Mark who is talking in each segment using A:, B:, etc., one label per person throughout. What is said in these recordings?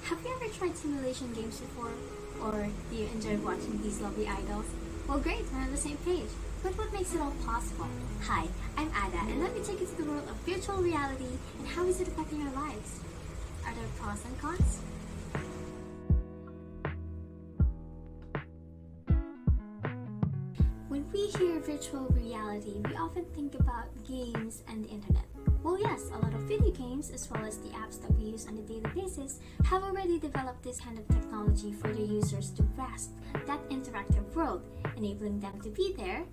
A: Have you ever tried simulation games before? Or do you enjoy watching these lovely idols? Well, great, we're on the same page. But what makes it all possible? Hi, I'm Ada, and let me take you to the world of virtual reality and how is it affecting our lives? Are there pros and cons? When we hear virtual reality, we often think about games and the internet. Well, yes, a lot of video games, as well as the apps that we use on a daily basis, have already developed this kind of technology for the users to grasp that interactive world, enabling them to be there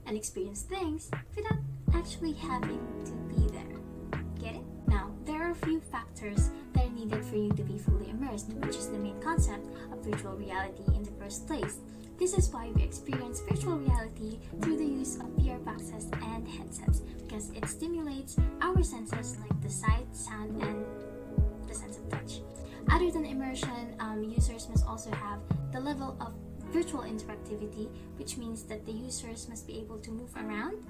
A: and experience things without actually having to be there. Get it? Now, there are a few factors that are needed for you to be fully immersed, which is the main concept of virtual reality in the first place. This is why we experience virtual reality through the use of VR boxes and headsets, because it stimulates our senses like the sight, sound, and the sense of touch. Other than immersion, users must also have the level of virtual interactivity, which means that the users must be able to move around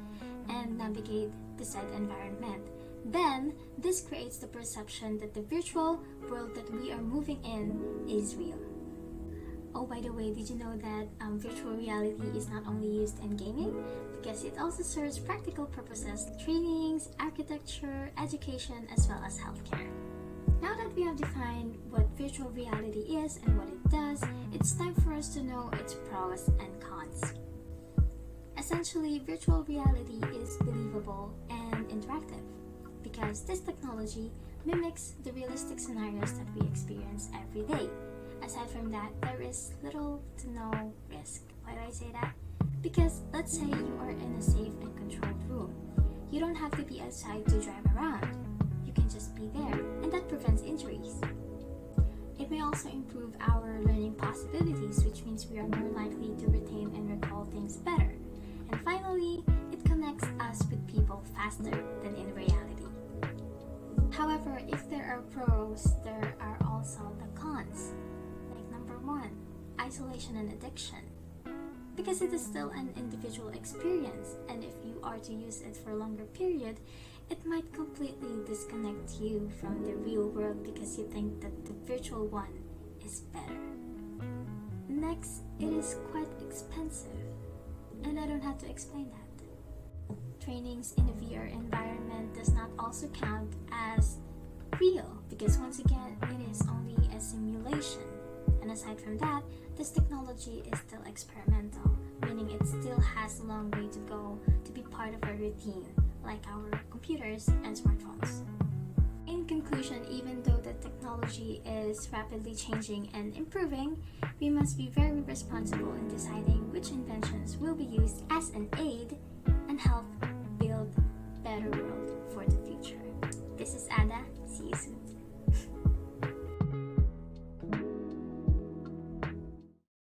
A: and navigate the said environment. Then, this creates the perception that the virtual world that we are moving in is real. Oh, by the way, did you know that virtual reality is not only used in gaming? Because it also serves practical purposes, trainings, architecture, education, as well as healthcare. Now that we have defined what virtual reality is and what it does, it's time for us to know its pros and cons. Essentially, virtual reality is believable and interactive because this technology mimics the realistic scenarios that we experience every day. Aside from that, there is little to no risk. Why do I say that? Because let's say you are in a safe and controlled room. You don't have to be outside to drive around. You can just be there, and that prevents injuries. It may also improve our learning possibilities, which means we are more likely to retain and recall things better. And finally, it connects us with people faster than in reality. However, if there are pros, there are also the cons. Number 1, isolation and addiction. Because it is still an individual experience, and if you are to use it for a longer period, it might completely disconnect you from the real world because you think that the virtual one is better. Next, it is quite expensive, and I don't have to explain that. Trainings in a VR environment does not also count as real because once again, it is only a simulation. And aside from that, this technology is still experimental, meaning it still has a long way to go to be part of our routine, like our computers and smartphones. In conclusion, even though the technology is rapidly changing and improving, we must be very responsible in deciding which inventions will be used as an aid and help build a better world for the future. This is Ada.